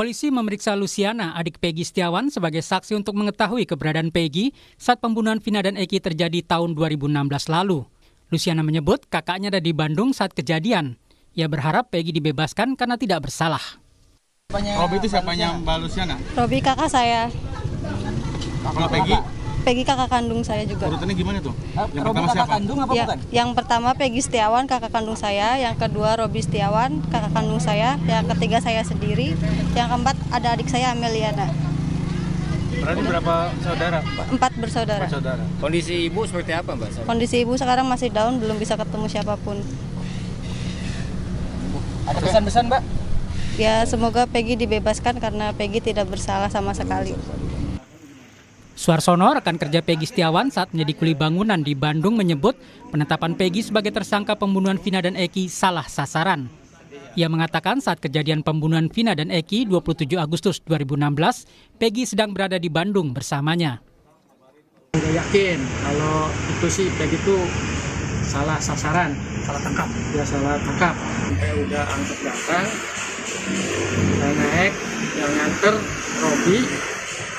Polisi memeriksa Luciana, adik Peggy Setiawan, sebagai saksi untuk mengetahui keberadaan Peggy saat pembunuhan Vina dan Eki terjadi tahun 2016 lalu. Luciana menyebut kakaknya ada di Bandung saat kejadian. Ia berharap Peggy dibebaskan karena tidak bersalah. Robi itu siapanya Mbak Luciana? Robi kakak saya. Kalau Peggy? Peggy kakak kandung saya juga. Urutannya gimana tuh? Yang Robi pertama kakak siapa? kandung apa Ya, bukan? yang pertama Peggy Setiawan kakak kandung saya, yang kedua Robi Setiawan kakak kandung saya, yang ketiga saya sendiri, yang keempat ada adik saya Ameliana. Berarti berapa saudara? 4 bersaudara. 4 saudara. Kondisi ibu seperti apa, Mbak? Kondisi ibu sekarang masih down, belum bisa ketemu siapapun. Ada pesan-pesan, Mbak? Ya semoga Peggy dibebaskan karena Peggy tidak bersalah sama sekali. Suarsono, rekan kerja Peggy Setiawan saat menjadi kuli bangunan di Bandung, menyebut penetapan Peggy sebagai tersangka pembunuhan Vina dan Eki salah sasaran. Ia mengatakan saat kejadian pembunuhan Vina dan Eki 27 Agustus 2016, Peggy sedang berada di Bandung bersamanya. Nggak yakin kalau itu sih Peggy itu salah sasaran, salah tangkap. Ya salah tangkap. Saya udah angkat datang, saya naik, yang nganter Robi,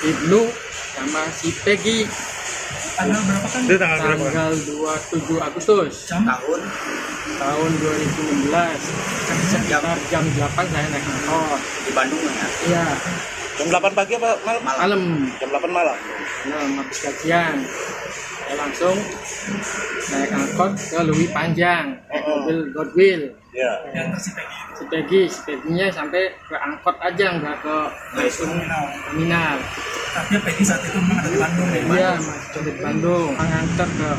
Ibnu, sama si Peggy. Tanggal berapa kan? Tanggal 27 Agustus tahun 2016. Sekitar jam 8 saya naik motor Di Bandung ya? iya, Jam 8 pagi apa malam? malam. Jam 8 malam. Habis kajian saya langsung naik angkot ke Lewi Panjang, mobil Godwill. Ya. Si Peggy-nya sampai ke angkot aja, nggak ke langsung terminal. Tapi Peggy saat itu memang ada di Bandung ya? Iya, masih di Bandung. Nganter ke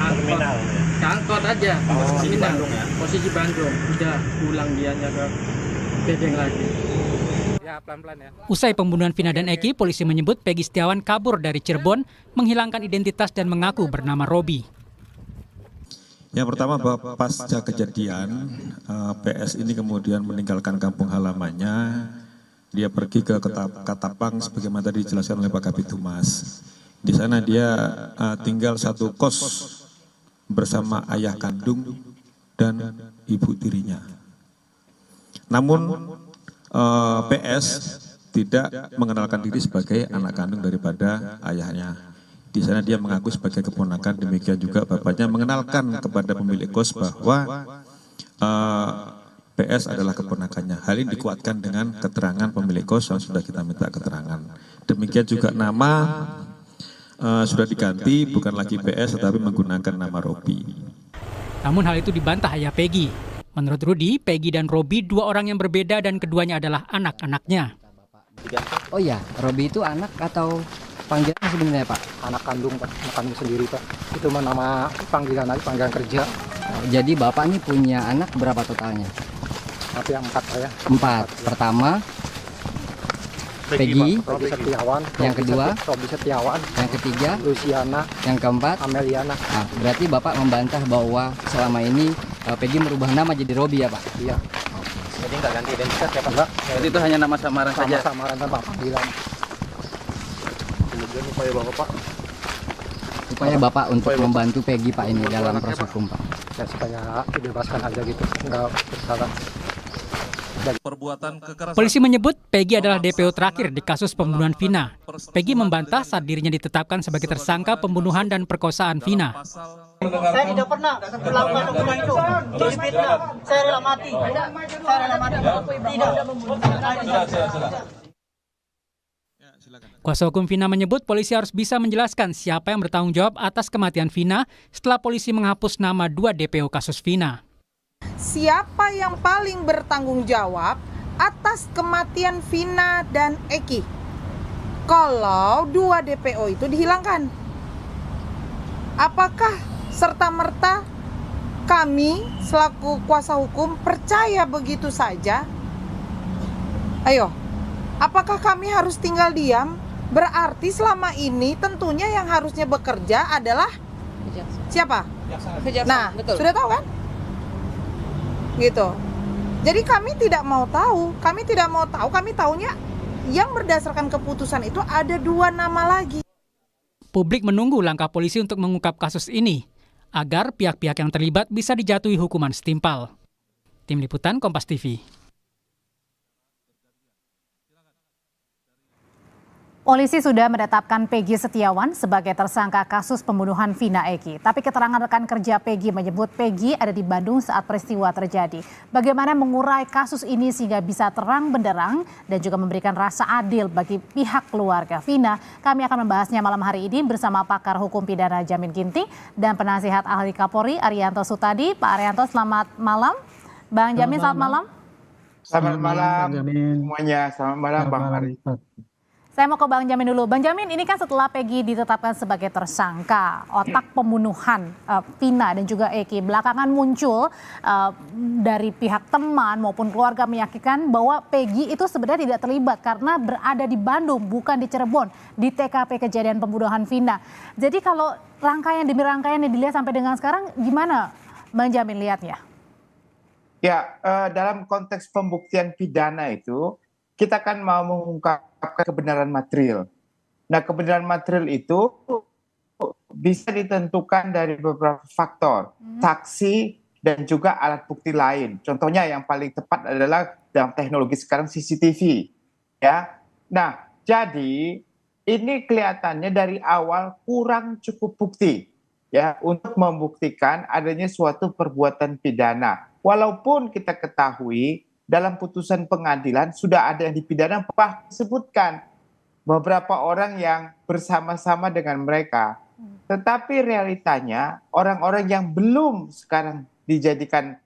angkot, Terminal. ke angkot aja. Posisi Terminal. Bandung ya? Posisi Bandung. Udah pulang dianya ke Bedeng lagi. Usai pembunuhan Vina dan Eki, polisi menyebut Peggy Setiawan kabur dari Cirebon, menghilangkan identitas dan mengaku bernama Robi. Yang pertama bahwa pasca kejadian PS ini kemudian meninggalkan kampung halamannya, dia pergi ke Katapang sebagaimana tadi dijelaskan oleh Pak Kabid Humas. Di sana dia tinggal satu kos bersama ayah kandung dan ibu tirinya. Namun PS tidak mengenalkan diri sebagai anak kandung daripada ayahnya. Di sana dia mengaku sebagai keponakan, demikian juga bapaknya mengenalkan kepada pemilik kos bahwa PS adalah keponakannya. Hal ini dikuatkan dengan keterangan pemilik kos yang sudah kita minta keterangan. Demikian juga nama sudah diganti, bukan lagi PS tetapi menggunakan nama Robi. Namun hal itu dibantah ayah Peggy. Menurut Rudi, Peggy dan Robi dua orang yang berbeda dan keduanya adalah anak-anaknya. Oh iya, Robi itu anak atau panggilan sebenarnya Pak? Anak kandung Pak, anak kandung sendiri Pak. Itu mah nama panggilan aja, panggilan kerja. Jadi Bapak ini punya anak berapa totalnya? Tapi yang 4 saya. 4. Pertama, Peggy. Robi Setiawan. Yang kedua? Robi Setiawan. Yang ketiga? Luciana. Yang keempat? Ameliana. Nah, berarti Bapak membantah bahwa selama ini Peggy merubah nama jadi Robi ya Pak? Iya. Jadi nggak ganti identitas ya, Pak? Enggak. Jadi itu hanya nama samaran Sama saja? samaran Pak panggilan. Kemudian upaya Bapak Supaya Bapak untuk membantu Peggy Pak ini dalam proses hukum Pak? Ya supaya dibebaskan aja gitu, enggak bersalah. perbuatan kekerasan. Polisi menyebut Peggy adalah DPO terakhir di kasus pembunuhan Vina. Peggy membantah saat dirinya ditetapkan sebagai tersangka pembunuhan dan perkosaan Vina. Saya tidak pernah melakukan hukuman itu. Jadi fitnah. Saya rela mati. Saya rela mati. Tidak. Kuasa hukum Vina menyebut polisi harus bisa menjelaskan siapa yang bertanggung jawab atas kematian Vina setelah polisi menghapus nama 2 DPO kasus Vina. Siapa yang paling bertanggung jawab atas kematian Vina dan Eki kalau 2 DPO itu dihilangkan? Apakah serta-merta kami selaku kuasa hukum percaya begitu saja? Ayo, apakah kami harus tinggal diam? Berarti selama ini tentunya yang harusnya bekerja adalah siapa? Nah, betul. Sudah tahu kan? Gitu. Jadi kami tidak mau tahu, kami tahunya yang berdasarkan keputusan itu ada 2 nama lagi. Publik menunggu langkah polisi untuk mengungkap kasus ini agar pihak-pihak yang terlibat bisa dijatuhi hukuman setimpal. Tim Liputan Kompas TV. Polisi sudah menetapkan Peggy Setiawan sebagai tersangka kasus pembunuhan Vina Eki. Tapi keterangan rekan kerja Peggy menyebut Peggy ada di Bandung saat peristiwa terjadi. Bagaimana mengurai kasus ini sehingga bisa terang benderang dan juga memberikan rasa adil bagi pihak keluarga Vina. Kami akan membahasnya malam hari ini bersama pakar hukum pidana Jamin Ginting dan penasihat ahli Kapolri Arianto Sutadi. Pak Arianto, selamat malam. Bang Jamin, selamat malam. Selamat malam semuanya. Selamat malam Bang Ari. Saya mau ke Bang Jamin dulu. Bang Jamin, ini kan setelah Peggy ditetapkan sebagai tersangka, otak pembunuhan Vina dan juga Eki, belakangan muncul dari pihak teman maupun keluarga meyakinkan bahwa Peggy itu sebenarnya tidak terlibat karena berada di Bandung, bukan di Cirebon, di TKP kejadian pembunuhan Vina. Jadi kalau rangkaian demi rangkaian yang dilihat sampai dengan sekarang, gimana Bang Jamin lihatnya? Ya, dalam konteks pembuktian pidana itu, kita kan mau mengungkapkan kebenaran material. Nah, kebenaran material itu bisa ditentukan dari beberapa faktor, saksi dan juga alat bukti lain. Contohnya yang paling tepat adalah dalam teknologi sekarang CCTV. Ya, nah jadi ini kelihatannya dari awal kurang cukup bukti ya untuk membuktikan adanya suatu perbuatan pidana. Walaupun kita ketahui dalam putusan pengadilan sudah ada yang dipidana, disebutkan beberapa orang yang bersama-sama dengan mereka. Tetapi realitanya orang-orang yang belum sekarang dijadikan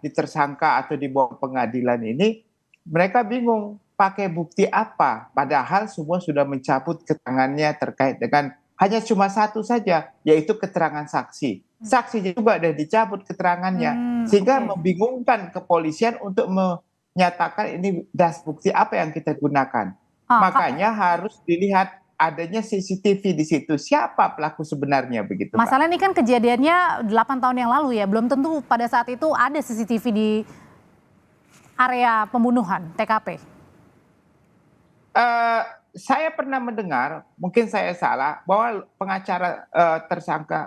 ditersangka atau dibawa pengadilan ini, mereka bingung pakai bukti apa, padahal semua sudah mencabut keterangannya terkait dengan hanya cuma satu saja, yaitu keterangan saksi. Saksi juga sudah dicabut keterangannya, sehingga membingungkan kepolisian untuk menyatakan ini das bukti apa yang kita gunakan. Makanya harus dilihat adanya CCTV di situ. Siapa pelaku sebenarnya begitu? Masalah ini kan kejadiannya 8 tahun yang lalu ya, belum tentu pada saat itu ada CCTV di area pembunuhan TKP. Saya pernah mendengar, mungkin saya salah, bahwa pengacara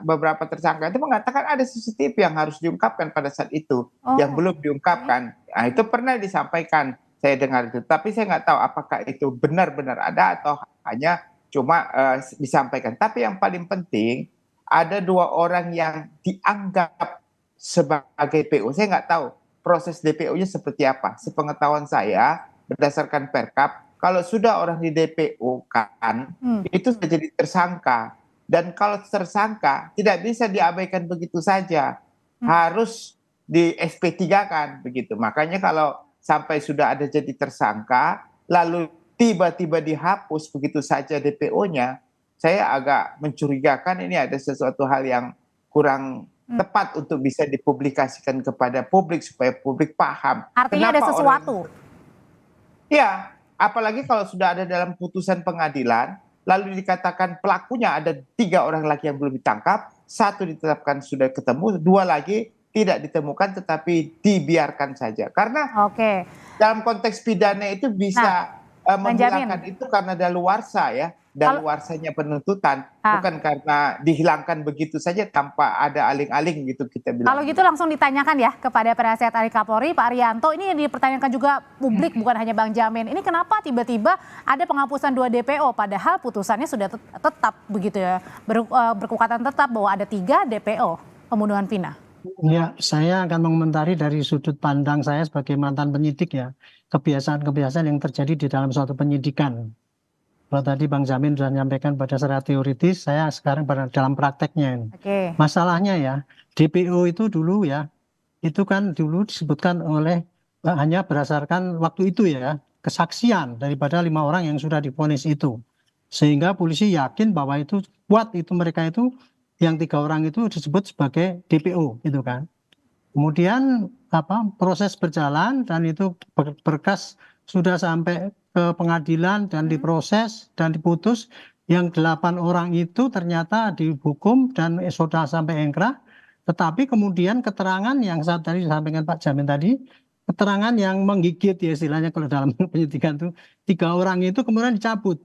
beberapa tersangka itu mengatakan ada CCTV yang harus diungkapkan pada saat itu, yang belum diungkapkan. Nah, itu pernah disampaikan, saya dengar itu. Tapi saya nggak tahu apakah itu benar-benar ada atau hanya cuma disampaikan. Tapi yang paling penting, ada 2 orang yang dianggap sebagai DPO. Saya nggak tahu proses DPO-nya seperti apa. Sepengetahuan saya, berdasarkan Perkap, kalau sudah orang di DPO kan, itu sudah jadi tersangka. Dan kalau tersangka tidak bisa diabaikan begitu saja, harus di SP3 kan begitu. Makanya kalau sampai sudah ada jadi tersangka, lalu tiba-tiba dihapus begitu saja DPO-nya, saya agak mencurigakan ini ada sesuatu hal yang kurang tepat untuk bisa dipublikasikan kepada publik supaya publik paham. Artinya ada sesuatu. Ya. Apalagi kalau sudah ada dalam putusan pengadilan, lalu dikatakan pelakunya ada 3 orang lagi yang belum ditangkap, 1 ditetapkan sudah ketemu, 2 lagi tidak ditemukan tetapi dibiarkan saja. Karena dalam konteks pidana itu bisa menghilangkan itu karena daluarsa ya, daluarsanya penuntutan, bukan karena dihilangkan begitu saja tanpa ada aling-aling gitu kita bilang. Kalau gitu langsung ditanyakan ya kepada penasihat ahli Kapolri Pak Arianto, ini yang dipertanyakan juga publik bukan hanya Bang Jamin. Ini kenapa tiba-tiba ada penghapusan 2 DPO padahal putusannya sudah tetap begitu ya, berkekuatan tetap bahwa ada 3 DPO pembunuhan Vina. Ya, saya akan mengomentari dari sudut pandang saya sebagai mantan penyidik ya, kebiasaan-kebiasaan yang terjadi di dalam suatu penyidikan. Kalau tadi Bang Jamin sudah menyampaikan pada secara teoritis, saya sekarang dalam prakteknya ini. Masalahnya ya, DPO itu dulu ya, itu kan dulu disebutkan oleh hanya berdasarkan waktu itu ya, kesaksian daripada 5 orang yang sudah divonis itu. Sehingga polisi yakin bahwa itu kuat itu mereka itu, yang 3 orang itu disebut sebagai DPO gitu kan. Kemudian proses berjalan dan itu berkas sudah sampai ke pengadilan dan diproses dan diputus, yang 8 orang itu ternyata dihukum dan sudah sampai ingkrah. Tetapi kemudian keterangan yang saat tadi disampaikan Pak Jamin tadi, keterangan yang menggigit ya istilahnya kalau dalam penyidikan itu, 3 orang itu kemudian dicabut.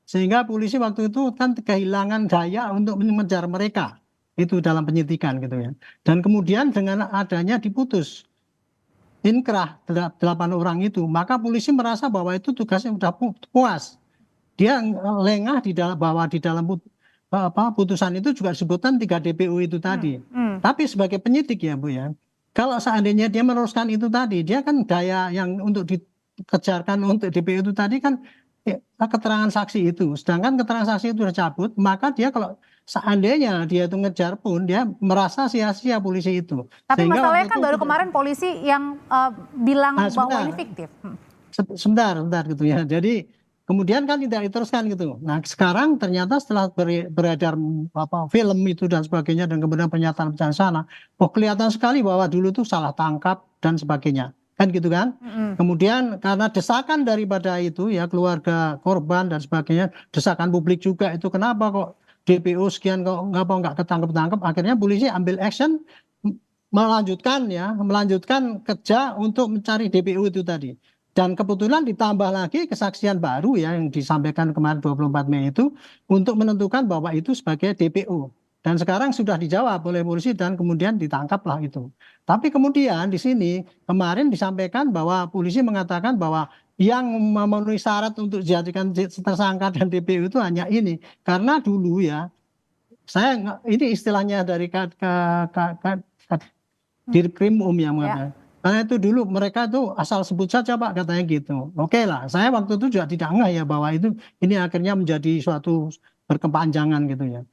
Sehingga polisi waktu itu kan kehilangan daya untuk mengejar mereka. Itu dalam penyidikan gitu ya. Dan kemudian dengan adanya diputus inkrah 8 orang itu, maka polisi merasa bahwa itu tugasnya sudah puas. dia lengah di dalam bahwa di dalam putusan itu juga disebutkan 3 DPO itu tadi. Tapi sebagai penyidik ya Bu ya, kalau seandainya dia meneruskan itu tadi, dia kan daya yang untuk dikejarkan untuk DPO itu tadi kan keterangan saksi itu. Sedangkan keterangan saksi itu sudah cabut, maka dia kalau seandainya dia itu ngejar pun dia merasa sia-sia polisi itu. Tapi Sehingga masalahnya waktu kan itu baru kemarin polisi yang bilang bahwa sebentar. ini fiktif. Sebentar gitu ya. Jadi kemudian kan tidak diteruskan gitu. Nah sekarang ternyata setelah beredar film itu dan sebagainya dan kemudian pernyataan sana, kelihatan sekali bahwa dulu tuh salah tangkap dan sebagainya. Kan gitu kan? Kemudian karena desakan daripada itu ya keluarga korban dan sebagainya, desakan publik juga itu kenapa kok DPO sekian kok nggak ketangkep-tangkep, akhirnya polisi ambil action melanjutkan kerja untuk mencari DPO itu tadi. Dan kebetulan ditambah lagi kesaksian baru ya yang disampaikan kemarin 24 Mei itu untuk menentukan bahwa itu sebagai DPO. Dan sekarang sudah dijawab oleh polisi dan kemudian ditangkaplah itu. Tapi kemudian di sini kemarin disampaikan bahwa polisi mengatakan bahwa yang memenuhi syarat untuk dijadikan tersangka dan DPO itu hanya ini. Karena dulu ya, ini istilahnya dari Dirkrim yang mengatakan. Karena itu dulu mereka tuh asal sebut saja Pak katanya gitu. Oke lah, saya waktu itu juga tidak ngeh ya bahwa ini akhirnya menjadi suatu berkepanjangan gitu ya.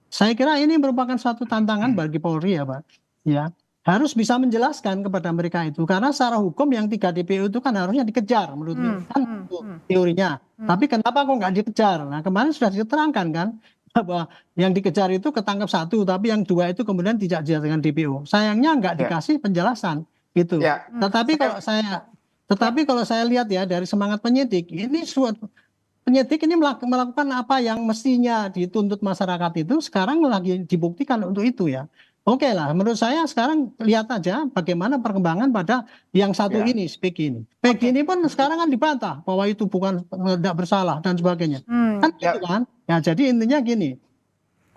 Saya kira ini merupakan suatu tantangan bagi Polri ya Pak. Ya, harus bisa menjelaskan kepada mereka itu karena secara hukum yang 3 DPO itu kan harusnya dikejar menurut kan teorinya. Tapi kenapa kok nggak dikejar? Nah kemarin sudah diterangkan kan bahwa yang dikejar itu ketangkap 1, tapi yang 2 itu kemudian tidak dijadikan DPO. Sayangnya nggak dikasih penjelasan gitu. Tetapi kalau saya lihat ya dari semangat penyidik ini penyidik ini melakukan apa yang mestinya dituntut masyarakat itu sekarang lagi dibuktikan untuk itu ya. Oke lah, menurut saya sekarang lihat aja bagaimana perkembangan pada yang satu ini, Peggy ini. Peggy ini pun sekarang kan dibantah bahwa itu bukan tidak bersalah dan sebagainya. Kan gitu kan? Ya jadi intinya gini.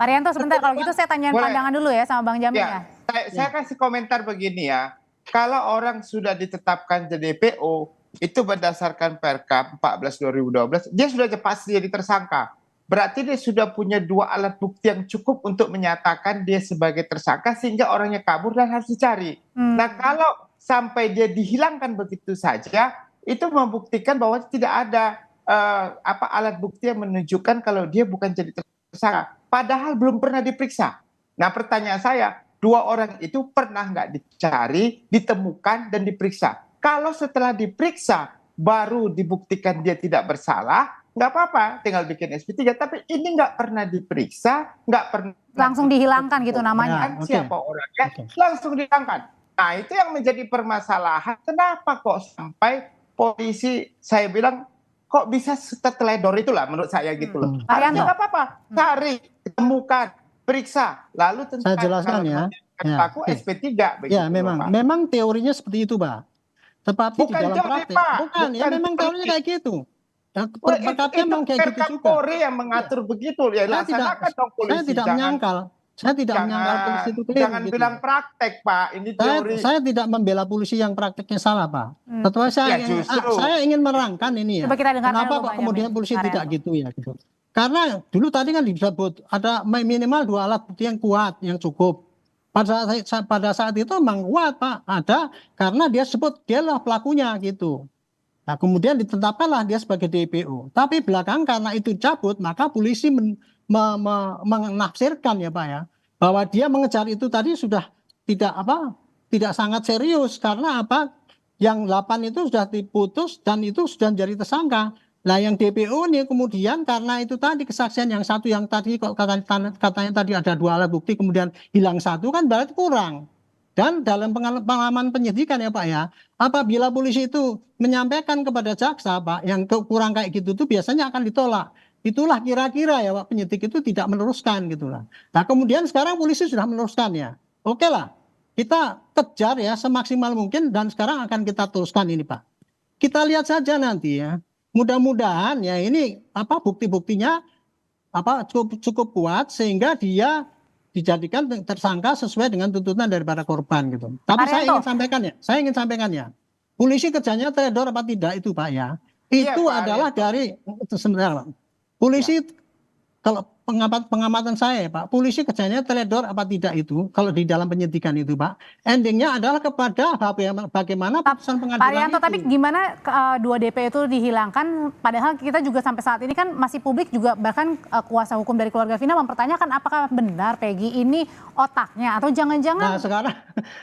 Pak Rianto sebentar kalau gitu saya tanyain pandangan dulu ya sama Bang Jamin ya. Saya kasih komentar begini ya. Kalau orang sudah ditetapkan jadi DPO itu berdasarkan Perkap 14/2012, dia sudah pasti jadi tersangka. Berarti dia sudah punya 2 alat bukti yang cukup untuk menyatakan dia sebagai tersangka sehingga orangnya kabur dan harus dicari. Nah kalau sampai dia dihilangkan begitu saja, itu membuktikan bahwa tidak ada alat bukti yang menunjukkan kalau dia bukan jadi tersangka. Padahal belum pernah diperiksa. Nah pertanyaan saya, 2 orang itu pernah nggak dicari, ditemukan dan diperiksa? Kalau setelah diperiksa baru dibuktikan dia tidak bersalah, nggak apa-apa, tinggal bikin SP3. Tapi ini nggak pernah diperiksa, nggak pernah langsung dihilangkan gitu namanya. Siapa orangnya, langsung dihilangkan. Nah itu yang menjadi permasalahan. Kenapa kok sampai polisi, saya bilang kok bisa teledor itulah menurut saya gitu loh. Harusnya nggak apa-apa, cari, temukan, periksa, lalu saya jelaskan ya. Aku SP3. Ya memang teorinya seperti itu Pak. Tetapi di dalam praktek ya memang teorinya kayak gitu. Perkapnya memang kayak gitu juga. Polri yang mengatur begitu ya. Laksanakan dong polisi. Saya tidak menyangkal. Saya tidak menyangkal polisi itu keliru. Jangan bilang praktek Pak. Ini teori. Saya tidak membela polisi yang prakteknya salah Pak. Tetapi saya ingin merangkan ini ya. Kenapa kok kemudian polisi tidak gitu ya gitu. Karena dulu tadi kan disebut ada minimal 2 alat bukti yang kuat, yang cukup. Pada saat itu memang kuat Pak, ada karena dia sebut dialah pelakunya gitu. Nah kemudian ditetapkanlah dia sebagai DPO. Tapi belakang karena itu cabut maka polisi menafsirkan ya Pak ya bahwa dia mengejar itu tadi sudah tidak sangat serius karena apa? Yang 8 itu sudah diputus dan itu sudah menjadi tersangka. Nah yang DPO ini kemudian karena itu tadi kesaksian yang satu yang tadi kok katanya tadi ada 2 alat bukti kemudian hilang 1 kan berarti kurang. Dan dalam pengalaman penyidikan ya Pak ya, apabila polisi itu menyampaikan kepada jaksa Pak yang kurang kayak gitu tuh biasanya akan ditolak. Itulah kira-kira ya Pak penyidik itu tidak meneruskan gitulah. Nah kemudian sekarang polisi sudah meneruskan ya. Oke lah, kita kejar ya semaksimal mungkin dan sekarang akan kita teruskan ini Pak. Kita lihat saja nanti ya. Mudah-mudahan ya ini bukti-buktinya cukup kuat sehingga dia dijadikan tersangka sesuai dengan tuntutan daripada korban gitu. Tapi saya ingin sampaikan ya. Polisi kerjanya teledor apa tidak itu Pak ya. Itu adalah dari sebentar Pak. Polisi kalau pengamatan saya Pak, polisi kerjanya teledor apa tidak itu kalau di dalam penyidikan itu Pak, endingnya adalah kepada bagaimana putusan pengadilan Pak Arianto, itu. tapi gimana 2 DP itu dihilangkan, padahal kita juga sampai saat ini kan masih publik juga, bahkan kuasa hukum dari keluarga Vina mempertanyakan apakah benar Peggy ini otaknya atau jangan-jangan. Nah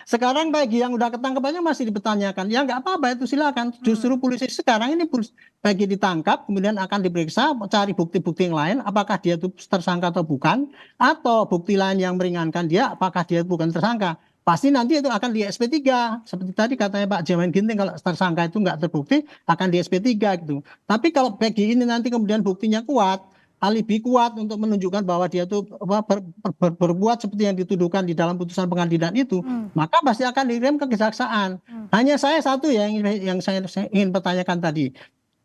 sekarang Peggy yang udah ketangkepannya masih dipertanyakan, ya nggak apa-apa itu silakan. Justru polisi sekarang ini Peggy ditangkap kemudian akan diperiksa, cari bukti-bukti yang lain, apakah dia itu tersangka atau bukan, atau bukti lain yang meringankan dia, apakah dia bukan tersangka. Pasti nanti itu akan di SP3. Seperti tadi katanya Pak Jamin Ginting, kalau tersangka itu nggak terbukti, akan di SP3 gitu. Tapi kalau Peggy ini nanti kemudian buktinya kuat, alibi kuat untuk menunjukkan bahwa dia itu berbuat seperti yang dituduhkan di dalam putusan pengadilan itu, maka pasti akan dikirim ke kejaksaan. Hanya saya satu yang saya ingin pertanyakan tadi.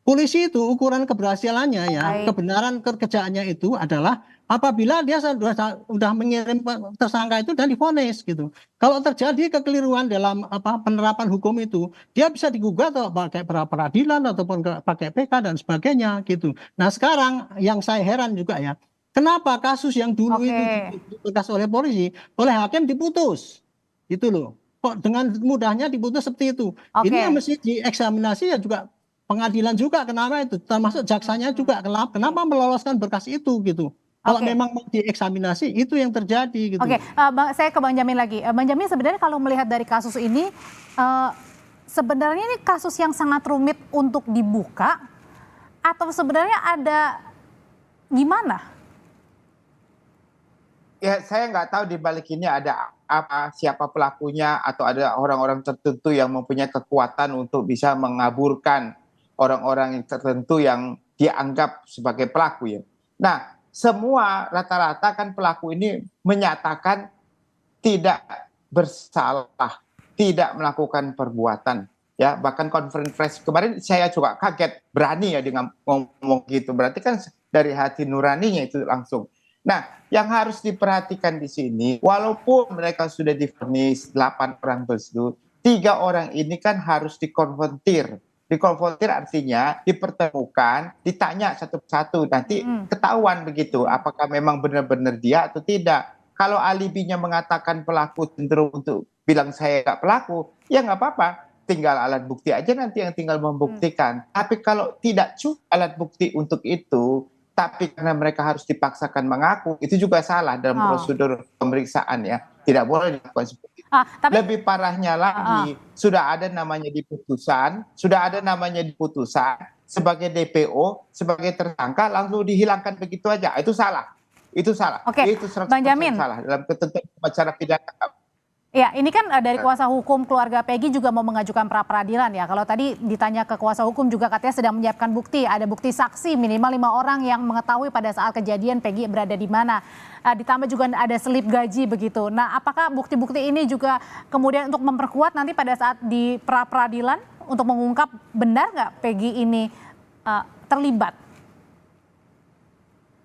Polisi itu ukuran keberhasilannya ya, kebenaran kerjaannya itu adalah apabila dia sudah mengirim tersangka itu dan divonis gitu. Kalau terjadi kekeliruan dalam penerapan hukum itu, dia bisa digugat atau pakai peradilan ataupun pakai PK dan sebagainya gitu. Nah sekarang yang saya heran juga ya, kenapa kasus yang dulu itu diputus oleh polisi, oleh hakim diputus gitu loh. Kok dengan mudahnya diputus seperti itu. Ini yang mesti dieksaminasi ya juga pengadilan juga, kenapa itu, termasuk jaksanya juga kenapa meloloskan berkas itu gitu. Kalau memang mau dieksaminasi itu yang terjadi gitu. Saya ke Bang Jamin lagi. Bang Jamin, sebenarnya kalau melihat dari kasus ini, sebenarnya ini kasus yang sangat rumit untuk dibuka atau sebenarnya ada gimana? Ya saya nggak tahu di balik ini ada apa, siapa pelakunya, atau ada orang-orang tertentu yang mempunyai kekuatan untuk bisa mengaburkan orang-orang tertentu yang dianggap sebagai pelaku ya. Nah, semua rata-rata kan pelaku ini menyatakan tidak bersalah, tidak melakukan perbuatan. Ya, bahkan konferensi pers kemarin saya juga kaget, berani ya dengan ngomong gitu. Berarti kan dari hati nuraninya itu langsung. Nah, yang harus diperhatikan di sini, walaupun mereka sudah divonis 8 orang tersebut, 3 orang ini kan harus dikonfrontir. Dikonfrontir artinya dipertemukan, ditanya satu persatu, nanti ketahuan begitu apakah memang benar-benar dia atau tidak. Kalau alibinya mengatakan pelaku cenderung untuk bilang saya nggak pelaku, ya nggak apa-apa, tinggal alat bukti aja nanti yang tinggal membuktikan. Tapi kalau tidak cukup alat bukti untuk itu, tapi karena mereka harus dipaksakan mengaku, itu juga salah dalam prosedur pemeriksaan ya, tidak boleh dilakukan seperti itu. Lebih parahnya lagi, sudah ada namanya di putusan, sebagai DPO, sebagai tersangka langsung dihilangkan begitu aja, itu salah. Itu salah. Itu 100% Bang Jamin, salah dalam ketentuan acara pidana. Ya, ini kan dari kuasa hukum keluarga Peggy juga mau mengajukan pra-peradilan ya. Kalau tadi ditanya ke kuasa hukum juga katanya sedang menyiapkan bukti, ada bukti saksi minimal 5 orang yang mengetahui pada saat kejadian Peggy berada di mana. Ditambah juga ada selip gaji begitu. Nah, apakah bukti-bukti ini juga kemudian untuk memperkuat nanti pada saat di pra-peradilan untuk mengungkap benar nggak Peggy ini terlibat?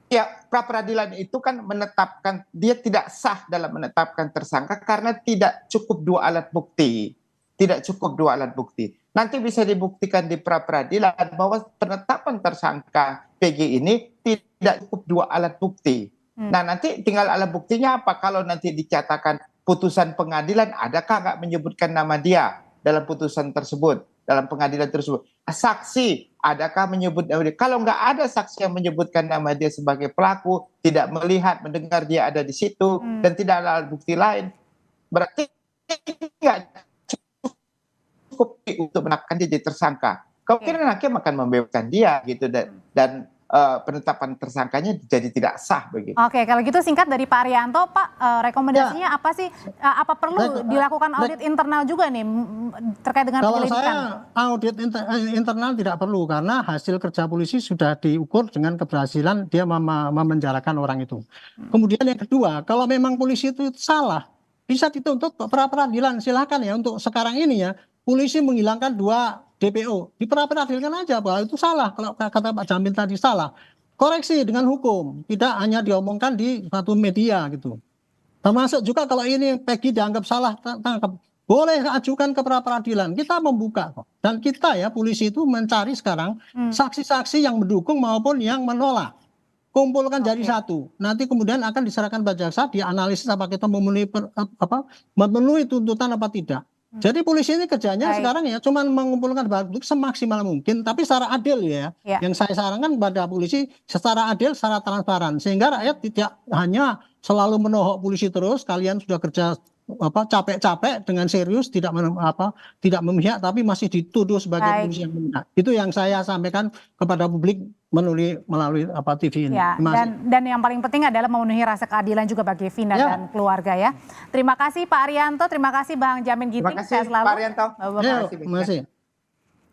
Ya, pra-peradilan itu kan menetapkan, dia tidak sah dalam menetapkan tersangka karena tidak cukup 2 alat bukti. Tidak cukup 2 alat bukti. Nanti bisa dibuktikan di pra-peradilan bahwa penetapan tersangka PG ini tidak cukup 2 alat bukti. Nah, nanti tinggal alat buktinya apa? Kalau nanti dicatakan putusan pengadilan, adakah nggak menyebutkan nama dia dalam putusan tersebut, dalam pengadilan tersebut? Saksi, adakah menyebut nama dia? Kalau nggak ada saksi yang menyebutkan nama dia sebagai pelaku, tidak melihat, mendengar dia ada di situ, dan tidak ada alat bukti lain, berarti nggak cukup untuk menetapkan dia jadi tersangka. Kemungkinan hakim akan membebaskan dia gitu, dan penetapan tersangkanya jadi tidak sah begitu. Oke, kalau gitu singkat dari Pak Arianto, Pak, rekomendasinya apa sih? Apa perlu dilakukan audit internal juga nih terkait dengan penyelidikan? Kalau saya audit internal tidak perlu karena hasil kerja polisi sudah diukur dengan keberhasilan dia memenjarakan orang itu. Kemudian yang kedua, kalau memang polisi itu salah, bisa dituntut pra-peradilan, silakan ya. Untuk sekarang ini ya, polisi menghilangkan 2 DPO, diperadilan aja bahwa itu salah. Kalau kata Pak Jamin tadi salah, koreksi dengan hukum, tidak hanya diomongkan di satu media gitu. Termasuk juga kalau ini Peggy dianggap salah tangkap, boleh ajukan ke pra-peradilan, kita membuka kok. Dan kita ya polisi itu mencari sekarang saksi-saksi yang mendukung maupun yang menolak. kumpulkan jadi satu. Nanti kemudian akan diserahkan pada jaksa, dianalisis apa kita memenuhi tuntutan apa tidak. Jadi polisi ini kerjanya sekarang ya cuma mengumpulkan barang bukti semaksimal mungkin, tapi secara adil ya. Yang saya sarankan pada polisi secara adil, secara transparan, sehingga rakyat tidak hanya selalu menohok polisi terus. Kalian sudah kerja capek-capek dengan serius, tidak memihak, tapi masih dituduh sebagai polisi yang memihak. Itu yang saya sampaikan kepada publik melalui TV ini. Ya, dan yang paling penting adalah memenuhi rasa keadilan juga bagi Vina dan keluarga ya. Terima kasih Pak Arianto, terima kasih Bang Jamin Ginting. Terima kasih Pak Arianto. Terima kasih.